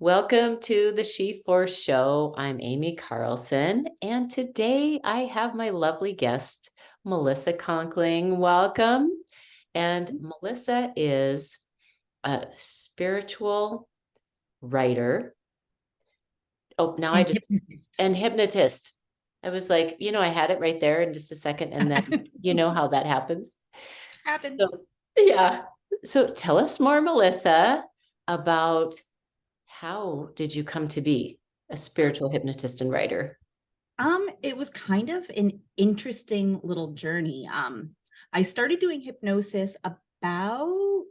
Welcome to the She Force Show. I'm Amy Carlson, and today I have my lovely guest, Melissa Conkling. Welcome. And Melissa is a spiritual writer. Oh, now I And just, hypnotist. and hypnotist. I was like, I had it right there in just a second. And then you know how that happens. Happens. So, yeah. So tell us more, Melissa, about how did you come to be a spiritual hypnotist and writer? It was kind of an interesting little journey. I started doing hypnosis about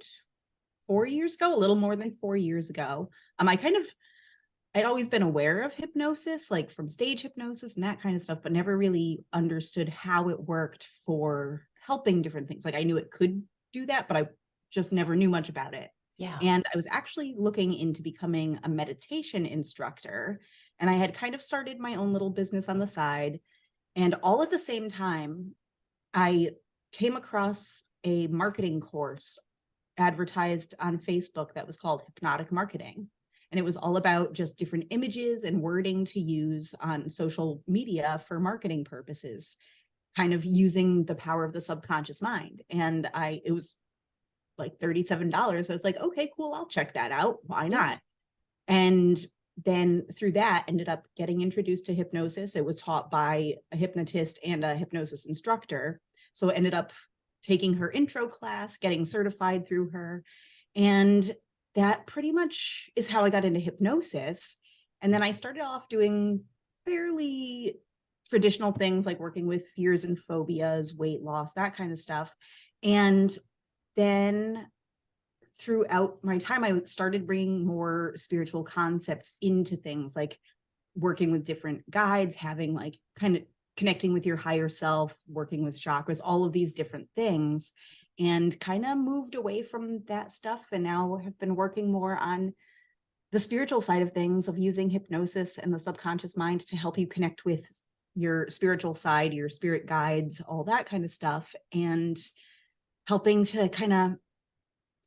4 years ago, a little more than 4 years ago. I'd always been aware of hypnosis, like from stage hypnosis and that kind of stuff, but never really understood how it worked for helping different things. Like I knew it could do that, but I just never knew much about it. Yeah. And I was actually looking into becoming a meditation instructor. And I had kind of started my own little business on the side. And all at the same time, I came across a marketing course advertised on Facebook that was called Hypnotic Marketing. And it was all about just different images and wording to use on social media for marketing purposes, kind of using the power of the subconscious mind. And it was like $37. I was like, okay, cool, I'll check that out. Why Yeah. not? And then through that, ended up getting introduced to hypnosis. It was taught by a hypnotist and a hypnosis instructor. So ended up taking her intro class, getting certified through her. And that pretty much is how I got into hypnosis. And then I started off doing fairly traditional things like working with fears and phobias, weight loss, that kind of stuff. And then throughout my time, I started bringing more spiritual concepts into things like working with different guides, having like kind of connecting with your higher self, working with chakras, all of these different things, and kind of moved away from that stuff. And now have been working more on the spiritual side of things, of using hypnosis and the subconscious mind to help you connect with your spiritual side, your spirit guides, all that kind of stuff, and helping to kind of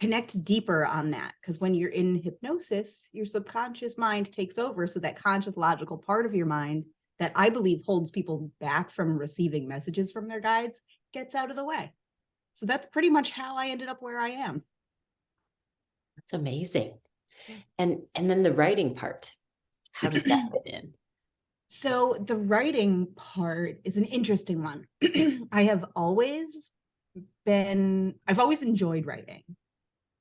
connect deeper on that. Because when you're in hypnosis, your subconscious mind takes over. So that conscious logical part of your mind that I believe holds people back from receiving messages from their guides gets out of the way. So that's pretty much how I ended up where I am. That's amazing. And then the writing part, how does that fit in? So the writing part is an interesting one. I've always enjoyed writing.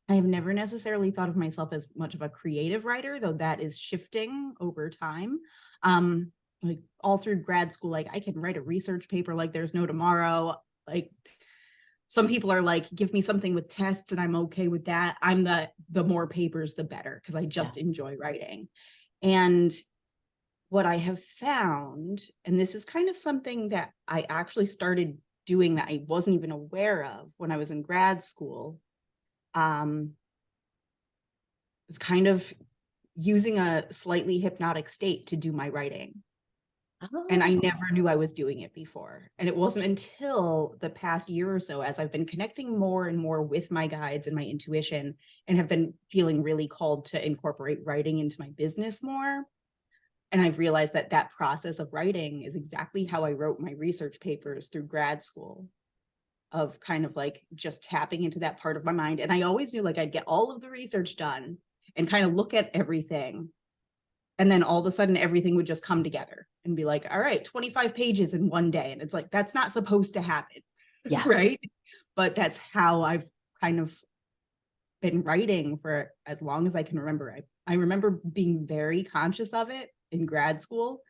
I have never necessarily thought of myself as much of a creative writer, though that is shifting over time. Like all through grad school, like I can write a research paper like there's no tomorrow. Like some people are like, give me something with tests and I'm okay with that. I'm the more papers, the better, because I just enjoy writing. And what I have found, and this is kind of something that I actually started doing that I wasn't even aware of when I was in grad school, is kind of using a slightly hypnotic state to do my writing. And I Oh, never knew I was doing it before. And it wasn't until the past year or so, as I've been connecting more and more with my guides and my intuition, and have been feeling really called to incorporate writing into my business more. And I've realized that that process of writing is exactly how I wrote my research papers through grad school, of kind of like just tapping into that part of my mind. And I always knew like I'd get all of the research done and kind of look at everything. And then all of a sudden, everything would just come together and be like, all right, 25 pages in one day. And it's like, that's not supposed to happen. yeah. Right. But that's how I've kind of been writing for as long as I can remember. I remember being very conscious of it in grad school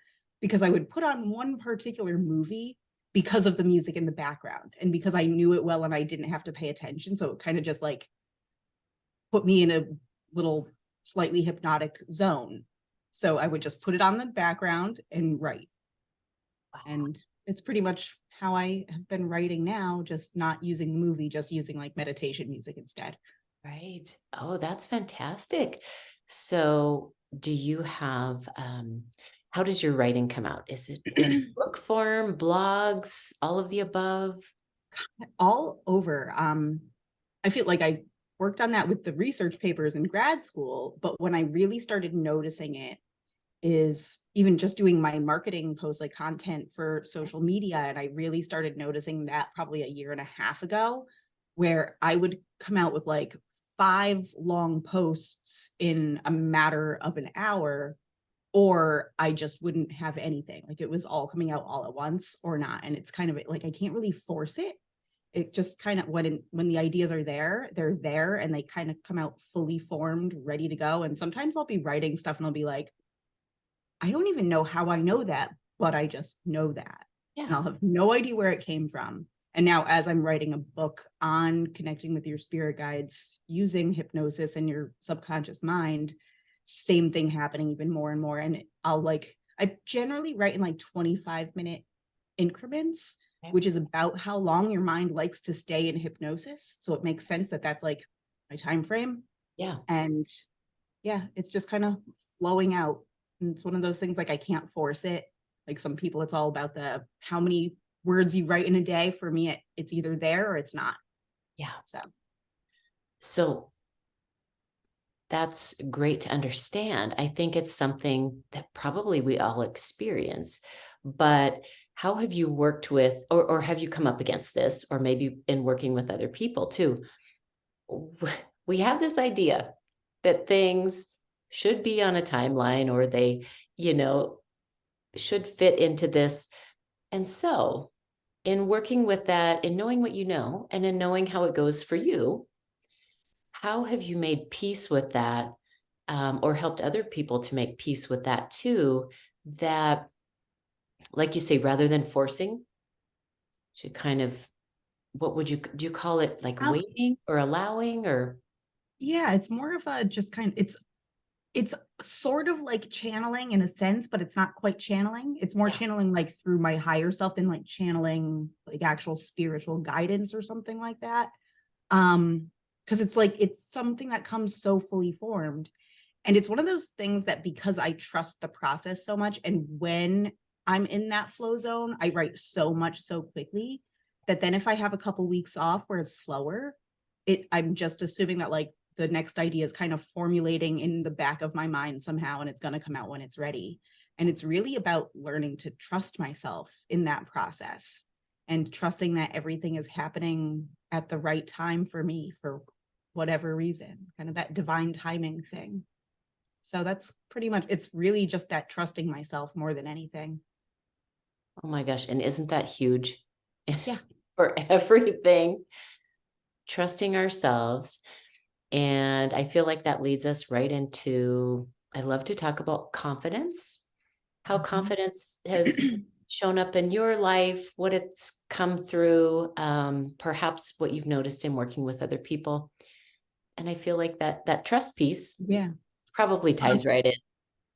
because I would put on one particular movie because of the music in the background and because I knew it well and I didn't have to pay attention. So it kind of just like put me in a little slightly hypnotic zone. So I would just put it on the background and write. And it's pretty much how I have been writing now, just not using the movie, just using like meditation music instead. Right. Oh, that's fantastic. So do you have, how does your writing come out? Is it in book form, blogs, all of the above? All over. I feel like I worked on that with the research papers in grad school. But when I really started noticing it is even just doing my marketing posts, like content for social media. And I really started noticing that probably a year and a half ago, where I would come out with like 5 long posts in a matter of an hour, or I just wouldn't have anything. Like it was all coming out all at once or not. And it's kind of like I can't really force it. It just kind of when the ideas are there, they're there and they kind of come out fully formed, ready to go. And sometimes I'll be writing stuff and I'll be like, I don't even know how I know that, but I just know that. And Yeah. I'll have no idea where it came from. And now, as I'm writing a book on connecting with your spirit guides using hypnosis and your subconscious mind, same thing happening even more and more. And I generally write in like 25-minute increments, Okay. which is about how long your mind likes to stay in hypnosis. So it makes sense that that's like my time frame. Yeah. And yeah, it's just kind of flowing out. And it's one of those things like I can't force it. Like some people, it's all about the how many words you write in a day. For me, it's either there or it's not. Yeah. So So that's great to understand. I think it's something that probably we all experience, but how have you worked with, or have you come up against this, or maybe in working with other people too? We have this idea that things should be on a timeline or they, you know, should fit into this. And so, in working with that, in knowing what you know, and in knowing how it goes for you, how have you made peace with that, or helped other people to make peace with that too? That, like you say, rather than forcing, should kind of, what would you do? You call it like um, waiting or allowing or? yeah, it's more of a just kind of it's sort of like channeling in a sense, but it's not quite channeling. It's more Yeah, channeling like through my higher self than like channeling like actual spiritual guidance or something like that. Because it's like it's something that comes so fully formed. And it's one of those things that because I trust the process so much, and when I'm in that flow zone, I write so much so quickly that then if I have a couple weeks off where it's slower, I'm just assuming that like the next idea is kind of formulating in the back of my mind somehow and it's going to come out when it's ready. And it's really about learning to trust myself in that process and trusting that everything is happening at the right time for me for whatever reason, kind of that divine timing thing. So that's pretty much, it's really just that trusting myself more than anything. oh my gosh, and isn't that huge Yeah. for everything? Trusting ourselves. And I feel like that leads us right into, I love to talk about confidence, how Mhm. confidence has shown up in your life, what it's come through, perhaps what you've noticed in working with other people. And I feel like that trust piece Yeah. probably ties right in.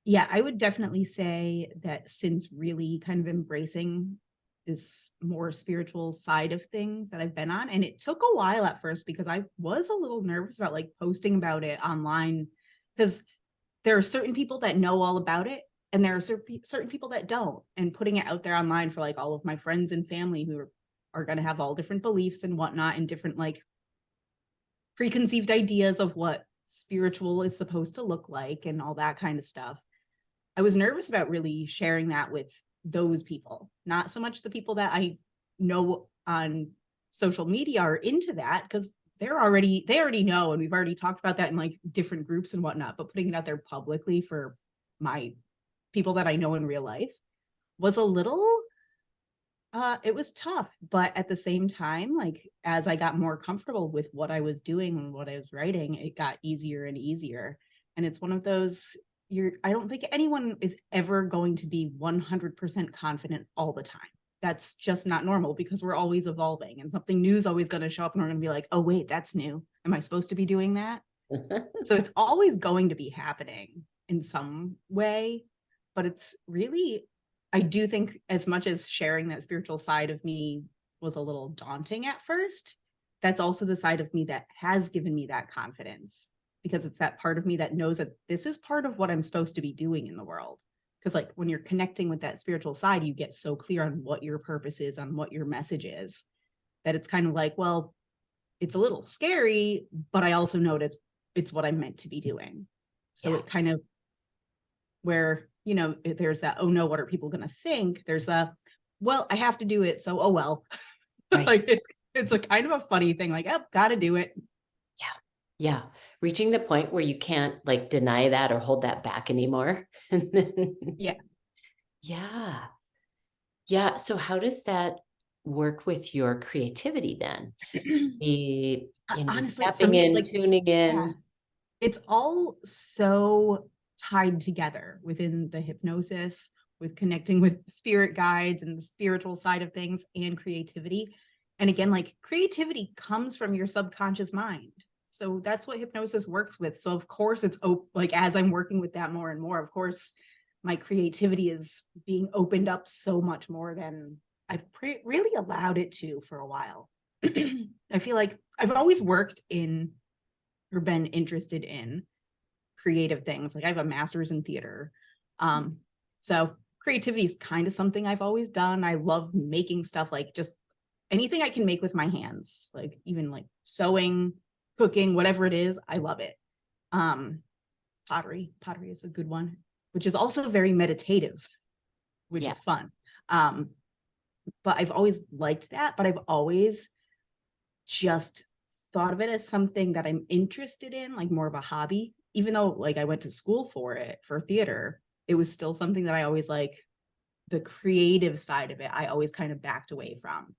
Yeah, I would definitely say that since really kind of embracing this more spiritual side of things that I've been on, and it took a while at first because I was a little nervous about like posting about it online because there are certain people that know all about it and there are certain people that don't. And putting it out there online for like all of my friends and family who are going to have all different beliefs and whatnot and different like preconceived ideas of what spiritual is supposed to look like and all that kind of stuff. I was nervous about really sharing that with those people, not so much the people that I know on social media are into that because they already know and we've already talked about that in like different groups and whatnot, but putting it out there publicly for my people that I know in real life was a little it was tough, but at the same time, like as I got more comfortable with what I was doing and what I was writing, it got easier and easier. And it's one of those I don't think anyone is ever going to be 100% confident all the time. That's just not normal because we're always evolving and something new is always going to show up and we're going to be like, "Oh wait, that's new. Am I supposed to be doing that?" So it's always going to be happening in some way, but it's really, I do think as much as sharing that spiritual side of me was a little daunting at first, that's also the side of me that has given me that confidence because it's that part of me that knows that this is part of what I'm supposed to be doing in the world. Because like when you're connecting with that spiritual side, you get so clear on what your purpose is, on what your message is, that it's kind of like, well, it's a little scary, but I also know that it's what I'm meant to be doing. So Yeah. it kind of, where, there's that, oh no, what are people going to think? There's a, well, I have to do it. So, oh, well, Right. like it's a kind of a funny thing. Like, oh, got to do it. Yeah. Yeah. Reaching the point where you can't like deny that or hold that back anymore. And then, Yeah. yeah. Yeah. So how does that work with your creativity then? The, Honestly, for tapping me, it's in, like, tuning yeah, in. it's all so tied together within the hypnosis, with connecting with spirit guides and the spiritual side of things and creativity. And again, like creativity comes from your subconscious mind. So that's what hypnosis works with. So of course it's like as I'm working with that more and more, of course my creativity is being opened up so much more than I've really allowed it to for a while. I feel like I've always worked in or been interested in creative things. Like I have a master's in theater. So creativity is kind of something I've always done. I love making stuff, like just anything I can make with my hands, like even like sewing, cooking, whatever it is, I love it. Um, pottery is a good one, which is also very meditative, which Yeah. is fun. Um, but I've always liked that, but I've always just thought of it as something that I'm interested in, like more of a hobby, even though like I went to school for it for theater, it was still something that I always like the creative side of it. I always kind of backed away from.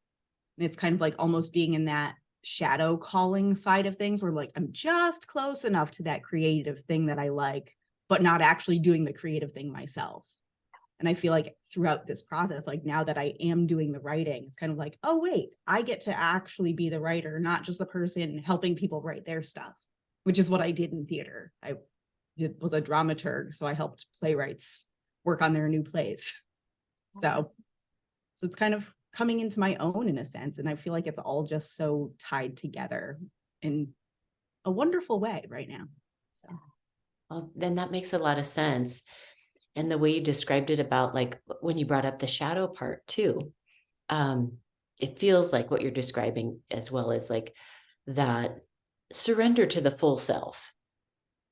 And it's kind of like almost being in that shadow calling side of things where like I'm just close enough to that creative thing that I like, but not actually doing the creative thing myself. And I feel like throughout this process, like now that I am doing the writing, it's kind of like, oh, wait, I get to actually be the writer, not just the person helping people write their stuff, which is what I did in theater. Was a dramaturg. So I helped playwrights work on their new plays. So it's kind of coming into my own in a sense. And I feel like it's all just so tied together in a wonderful way right now. So Well, then that makes a lot of sense. And the way you described it about like when you brought up the shadow part too, um, it feels like what you're describing as well as like that surrender to the full self,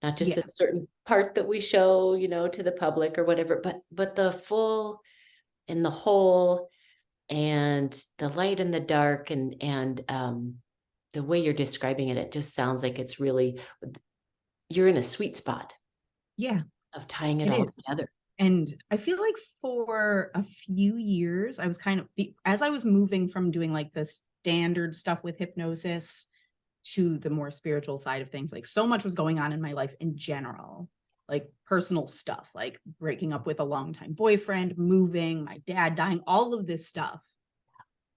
not just a yeah, certain part that we show, to the public or whatever, but the full and the whole and the light and the dark and the way you're describing it, it just sounds like it's really you're in a sweet spot yeah, of tying it it all is. together. And I feel like for a few years, I was kind of, as I was moving from doing like the standard stuff with hypnosis to the more spiritual side of things, like so much was going on in my life in general, like personal stuff, like breaking up with a longtime boyfriend, moving, my dad dying, all of this stuff.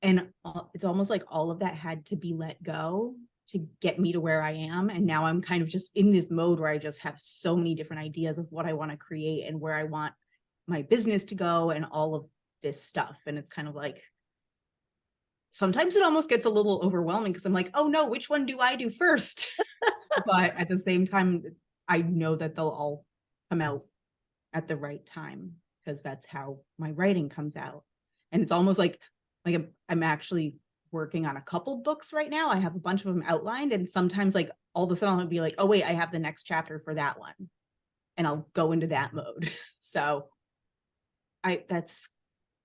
And it's almost like all of that had to be let go to get me to where I am. And now I'm kind of just in this mode where I just have so many different ideas of what I want to create and where I want my business to go and all of this stuff. And it's kind of like sometimes it almost gets a little overwhelming because I'm like, oh no, which one do I do first? But at the same time, I know that they'll all come out at the right time because that's how my writing comes out. And it's almost like I'm actually working on a couple books right now. I have a bunch of them outlined, and sometimes like all of a sudden I'll be like, oh wait, I have the next chapter for that one, and I'll go into that mode. So that's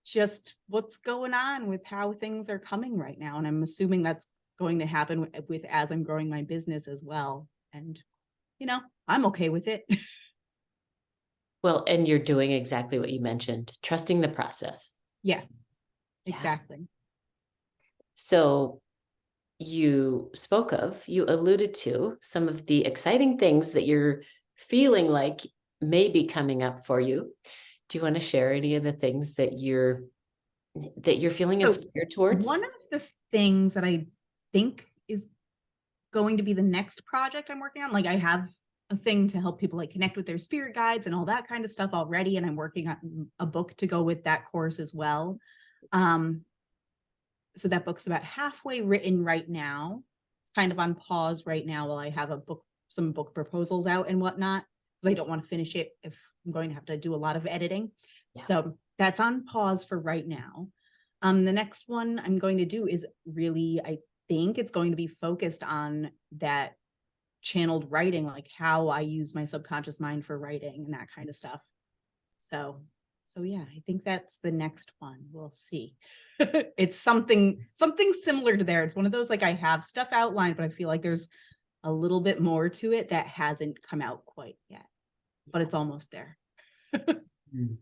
just what's going on with how things are coming right now, and I'm assuming that's going to happen with as I'm growing my business as well. And I'm okay with it. Well, and you're doing exactly what you mentioned, trusting the process. Yeah, Yeah. exactly. So you alluded to some of the exciting things that you're feeling like may be coming up for you. Do you want to share any of the things that you're feeling So inspired towards? one of the things that I think is going to be the next project I'm working on, like I have a thing to help people like connect with their spirit guides and all that kind of stuff already, and I'm working on a book to go with that course as well. So that book's about halfway written right now. It's kind of on pause right now while I have some book proposals out and whatnot, because I don't want to finish it if I'm going to have to do a lot of editing. Yeah. So that's on pause for right now. The next one I'm going to do is really, I think it's going to be focused on that channeled writing, like how I use my subconscious mind for writing and that kind of stuff. So yeah, I think that's the next one. We'll see. It's something similar to there. It's one of those, like, I have stuff outlined, but I feel like there's a little bit more to it that hasn't come out quite yet, but it's almost there. Mm.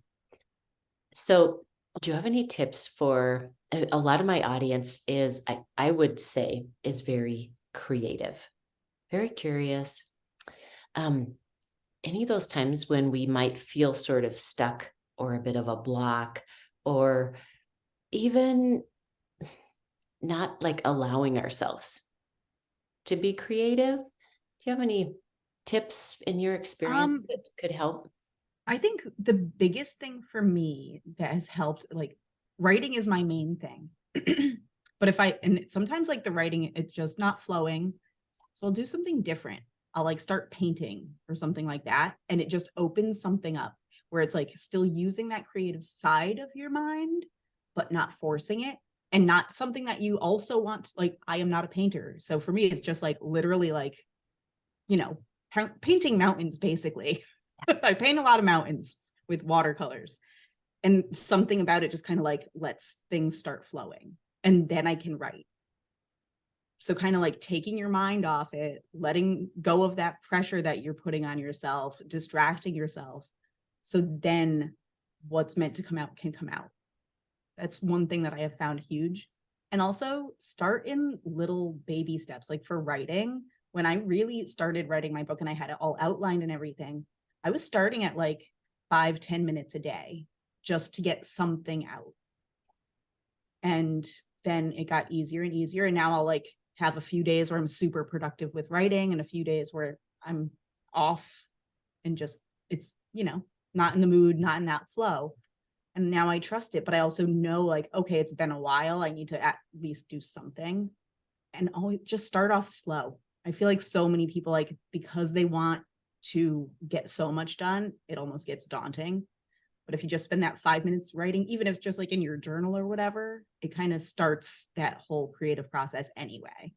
So, do you have any tips for a lot of my audience is I would say is very creative, very curious. Um, any of those times when we might feel sort of stuck or a bit of a block, or even not like allowing ourselves to be creative? Do you have any tips in your experience Um, that could help? I think the biggest thing for me that has helped, like, writing is my main thing. But if I, and sometimes like the writing, it's just not flowing. So I'll do something different. I'll like start painting or something like that. And it just opens something up where it's like still using that creative side of your mind, but not forcing it. And not something that you also want. Like, I am not a painter. So for me, it's just like literally like, you know, painting mountains basically. I paint a lot of mountains with watercolors, and something about it just kind of like lets things start flowing, and then I can write. So kind of like taking your mind off it, letting go of that pressure that you're putting on yourself, distracting yourself. So then what's meant to come out can come out. That's one thing that I have found huge. And also start in little baby steps. Like for writing, when I really started writing my book and I had it all outlined and everything, I was starting at like 5-10 minutes a day just to get something out. And then it got easier and easier. And now I'll like have a few days where I'm super productive with writing and a few days where I'm off and just, it's, not in the mood, not in that flow. And now I trust it, but I also know, like, okay, it's been a while. I need to at least do something, and always just start off slow. I feel like so many people, like, because they want to get so much done, it almost gets daunting. But if you just spend that 5 minutes writing, even if it's just like in your journal or whatever, it kind of starts that whole creative process anyway.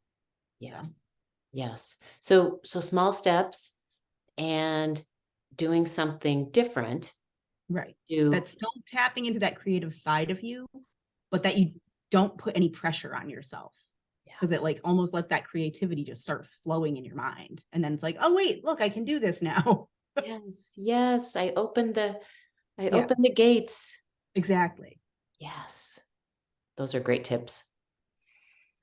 Yes. So, Yes. So small steps and doing something different right. to, That's still tapping into that creative side of you, but that you don't put any pressure on yourself, yeah. because it like almost lets that creativity just start flowing in your mind. And then it's like, oh, wait, look, I can do this now. Yes. Yes. I Yeah, opened the gates. exactly. Yes. Those are great tips.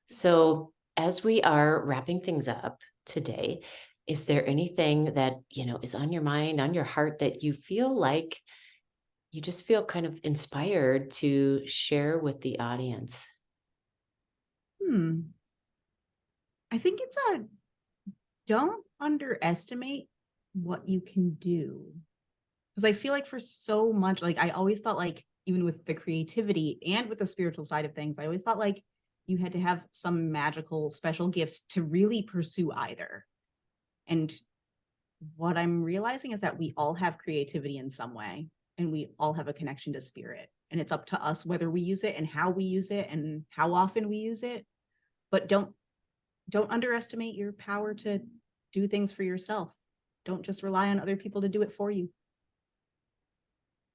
So, as we are wrapping things up today, is there anything that, is on your mind, on your heart that you feel like you just feel kind of inspired to share with the audience? Hmm. I think it's a don't underestimate what you can do. Because I feel like for so much, like, I always thought, like, even with the creativity and with the spiritual side of things, I always thought like you had to have some magical special gift to really pursue either. And what I'm realizing is that we all have creativity in some way, and we all have a connection to spirit. And it's up to us whether we use it and how we use it and how often we use it. But don't underestimate your power to do things for yourself. Don't just rely on other people to do it for you.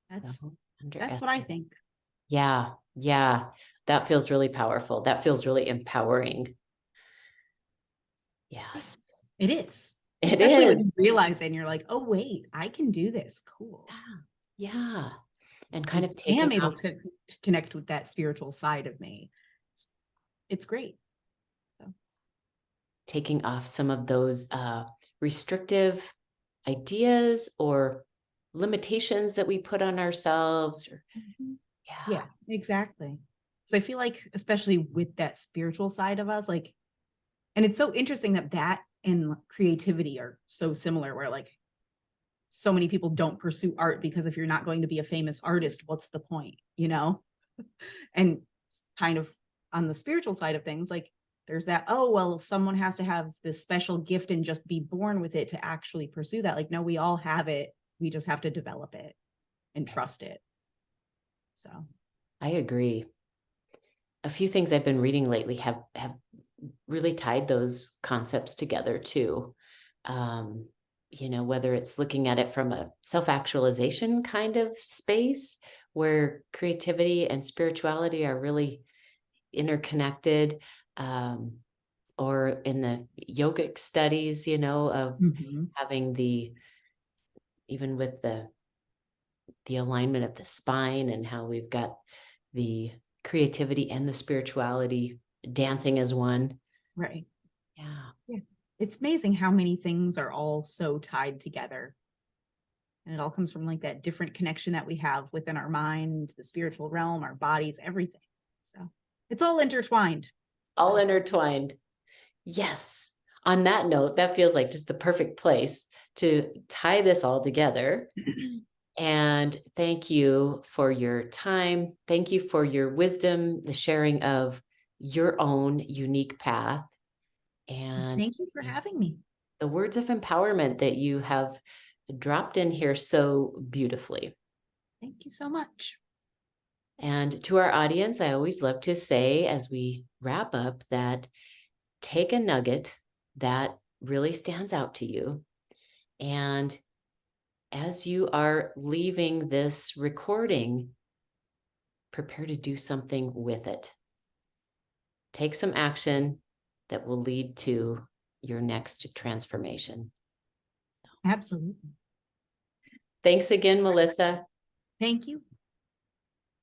That's Don't that's what I underestimate. think. Yeah. Yeah. That feels really powerful. That feels really empowering. Yes. It is. It Especially when is. you realize it and you're like, oh wait, I can do this. Cool. Yeah. Yeah. And kind I of am taking able off to connect with that spiritual side of me. It's great. So, some of those restrictive ideas or limitations that we put on ourselves. Or, mhm. yeah. Yeah, exactly. So I feel like, especially with that spiritual side of us, like, and it's so interesting that that and creativity are so similar, where like so many people don't pursue art because if you're not going to be a famous artist, what's the point, And kind of on the spiritual side of things, like, there's that, oh, well, someone has to have this special gift and just be born with it to actually pursue that. Like, no, we all have it. We just have to develop it and trust it. So, I agree. A few things I've been reading lately have really tied those concepts together too. Um, whether it's looking at it from a self-actualization kind of space where creativity and spirituality are really interconnected, or in the yogic studies, of Mhm. having even with the alignment of the spine and how we've got the creativity and the spirituality dancing as one. Right. Yeah. Yeah. It's amazing how many things are all so tied together. And it all comes from like that different connection that we have within our mind, the spiritual realm, our bodies, everything. So it's all intertwined. All So intertwined. Yes. On that note, that feels like just the perfect place to tie this all together. And thank you for your time. Thank you for your wisdom, the sharing of your own unique path, and thank you for having me. the words of empowerment that you have dropped in here so beautifully. Thank you so much. And to our audience, I always love to say as we wrap up that take a nugget that really stands out to you. And as you are leaving this recording, prepare to do something with it. Take some action that will lead to your next transformation. Absolutely. Thanks again, Melissa. Thank you.